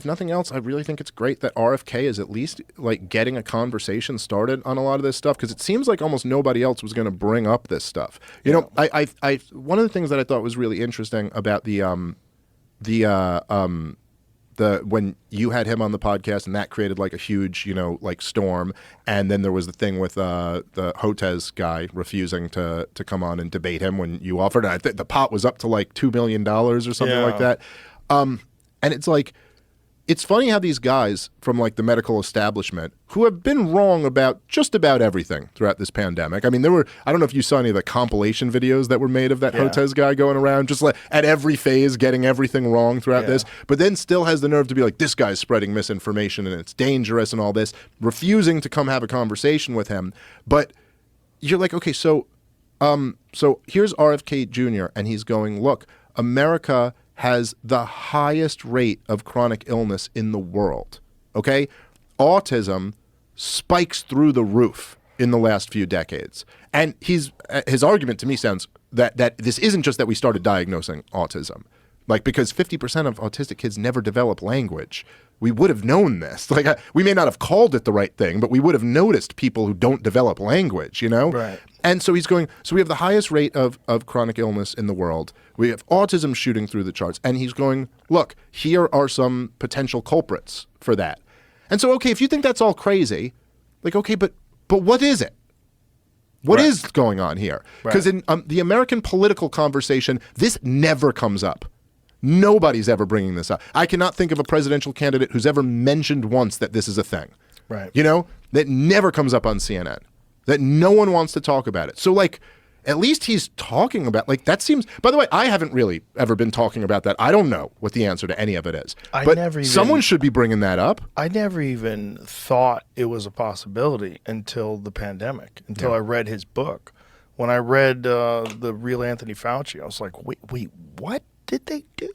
if nothing else, I really think it's great that RFK is at least like getting a conversation started on a lot of this stuff, because it seems like almost nobody else was going to bring up this stuff. You know, I one of the things that I thought was really interesting about the when you had him on the podcast, and that created like a huge, you know, like storm, and then there was the thing with the Hotez guy refusing to come on and debate him when you offered. And I think the pot was up to like $2 million or something like that. And it's like, it's funny how these guys from like the medical establishment, who have been wrong about just about everything throughout this pandemic. I mean, I don't know if you saw any of the compilation videos that were made of that Hotez guy going around just like at every phase getting everything wrong throughout this, but then still has the nerve to be like, this guy's spreading misinformation and it's dangerous and all this, refusing to come have a conversation with him. But you're like, okay, so here's RFK Jr. and he's going, look, America has the highest rate of chronic illness in the world, okay? Autism spikes through the roof in the last few decades. And his argument to me sounds that this isn't just that we started diagnosing autism. Like, because 50% of autistic kids never develop language. We would have known this. Like, we may not have called it the right thing, but we would have noticed people who don't develop language, you know? Right. And so he's going, so we have the highest rate of chronic illness in the world. We have autism shooting through the charts. And he's going, look, here are some potential culprits for that. And so, okay, if you think that's all crazy, like, okay, but what is it? What is going on here? Because in the American political conversation, this never comes up. Nobody's ever bringing this up. I cannot think of a presidential candidate who's ever mentioned once that this is a thing. Right. You know, that never comes up on CNN, that no one wants to talk about it. So, like, at least he's talking about, like, that seems, by the way, I haven't really ever been talking about that. I don't know what the answer to any of it is. Someone should be bringing that up. I never even thought it was a possibility until the pandemic, until I read his book. When I read The Real Anthony Fauci, I was like, wait, what did they do?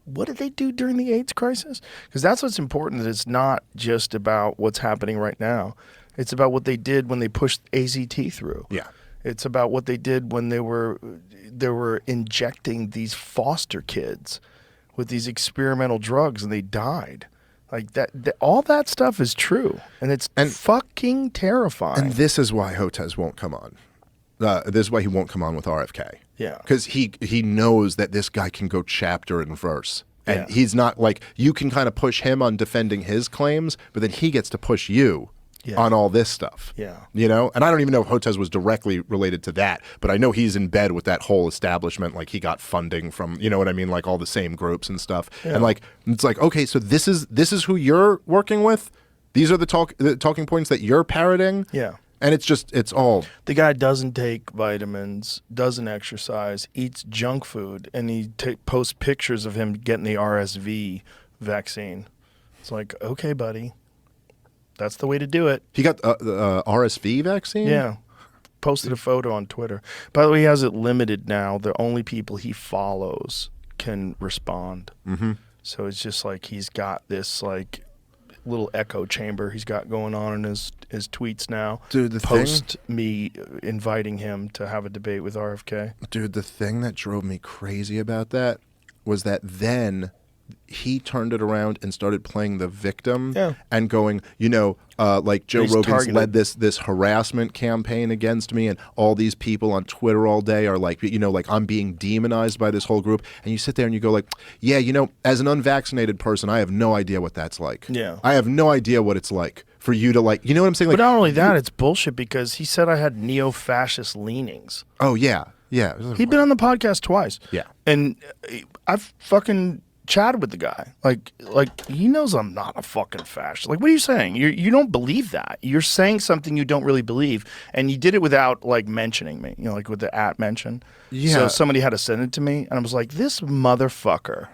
What did they do during the AIDS crisis? Because that's what's important, that it's not just about what's happening right now. It's about what they did when they pushed AZT through. Yeah. It's about what they did when they were injecting these foster kids with these experimental drugs and they died. Like that all that stuff is true, and it's fucking terrifying. And this is why Hotez won't come on. This is why he won't come on with RFK. Yeah. Because he knows that this guy can go chapter and verse. And he's not like, you can kind of push him on defending his claims, but then he gets to push you on all this stuff. Yeah. You know? And I don't even know if Hotez was directly related to that, but I know he's in bed with that whole establishment. Like, he got funding from, you know what I mean? Like, all the same groups and stuff. Yeah. And like, it's like, okay, so this is who you're working with? These are the talking points that you're parroting? Yeah. And it's all... The guy doesn't take vitamins, doesn't exercise, eats junk food, and he posts pictures of him getting the RSV vaccine. It's like, okay, buddy, that's the way to do it. He got the RSV vaccine? Yeah. Posted a photo on Twitter. By the way, he has it limited now. The only people he follows can respond. Mm-hmm. So it's just like he's got this, like, little echo chamber he's got going on in his tweets now. Dude, me inviting him to have a debate with RFK. Dude, the thing that drove me crazy about that was that then he turned it around and started playing the victim and going, you know, like Joe Rogan's led this harassment campaign against me, and all these people on Twitter all day are like, you know, like, I'm being demonized by this whole group. And you sit there and you go like, yeah, you know, as an unvaccinated person, I have no idea what that's like. Yeah. I have no idea what it's like for you to, like, you know what I'm saying? Like, but not only that, it's bullshit, because he said I had neo-fascist leanings. Oh, yeah. Yeah. He'd been on the podcast twice. Yeah. And I've fucking chatted with the guy. Like he knows I'm not a fucking fascist. Like, what are you saying? You don't believe that. You're saying something you don't really believe, and you did it without, like, mentioning me. You know, like with the @ mention. Yeah. So somebody had to send it to me, and I was like, this motherfucker,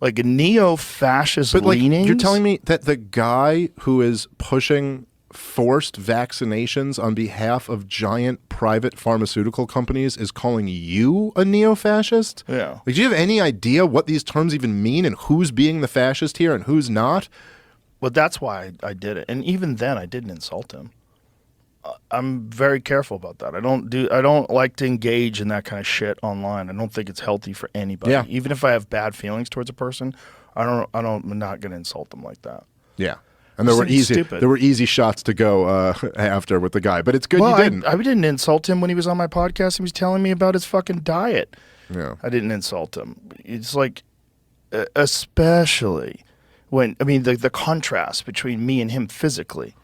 like, a neo-fascist leanings. Like, you're telling me that the guy who is pushing forced vaccinations on behalf of giant private pharmaceutical companies is calling you a neo-fascist? Yeah. Like, do you have any idea what these terms even mean and who's being the fascist here and who's not? Well, that's why I did it. And even then, I didn't insult him. I'm very careful about that. I don't like to engage in that kind of shit online. I don't think it's healthy for anybody. Yeah. Even if I have bad feelings towards a person, I'm not going to insult them like that. Yeah. And there were easy shots to go after with the guy, but it's good you didn't. I didn't insult him when he was on my podcast. He was telling me about his fucking diet. Yeah. I didn't insult him. It's like, especially when, I mean, the contrast between me and him physically,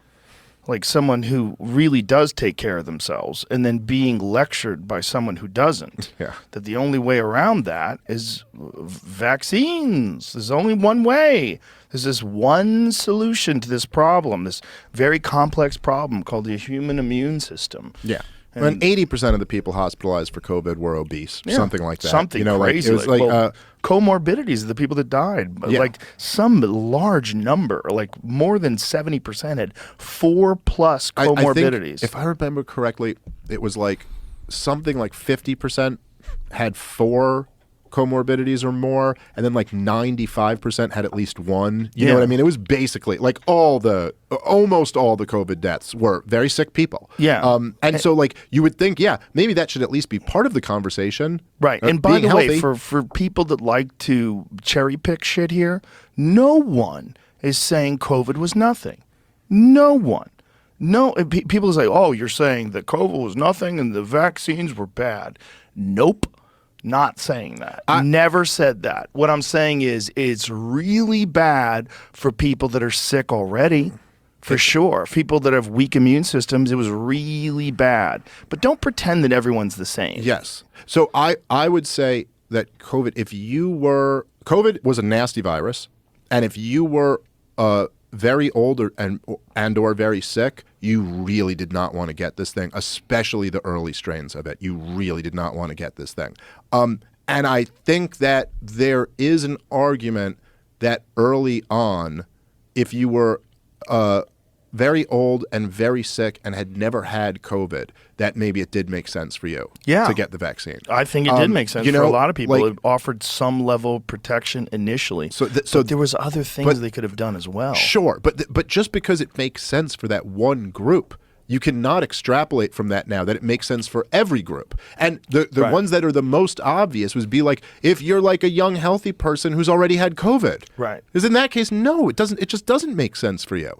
like someone who really does take care of themselves and then being lectured by someone who doesn't. Yeah. That the only way around that is vaccines. There's only one way. There's this one solution to this problem, this very complex problem called the human immune system. Yeah. And 80% of the people hospitalized for COVID were obese, something like that. Something crazy. It was like comorbidities of the people that died. Yeah. Like some large number, like more than 70% had 4+ comorbidities. I think, if I remember correctly, it was like something like 50% had 4 comorbidities or more, and then like 95% had at least one. You know what I mean? It was basically like almost all the COVID deaths were very sick people. Yeah. And so like you would think, maybe that should at least be part of the conversation. Right. And by the way, for people that like to cherry pick shit here, no one is saying COVID was nothing. No one. No, people say, oh, you're saying that COVID was nothing and the vaccines were bad. Nope. Not saying that. I never said that. What I'm saying is it's really bad for people that are sick already, for sure. People that have weak immune systems, it was really bad. But don't pretend that everyone's the same. Yes. So I would say that COVID was a nasty virus, and if you were very old or very sick, you really did not want to get this thing, especially the early strains of it. You really did not want to get this thing. And I think that there is an argument that early on, if you were very old and very sick and had never had COVID, that maybe it did make sense for you to get the vaccine. I think it did make sense for a lot of people. It offered some level of protection initially. So there was other things they could have done as well. Sure, but just because it makes sense for that one group, you cannot extrapolate from that now that it makes sense for every group. And the ones that are the most obvious would be like if you're like a young, healthy person who's already had COVID. Right. Because in that case, no, it doesn't. It just doesn't make sense for you.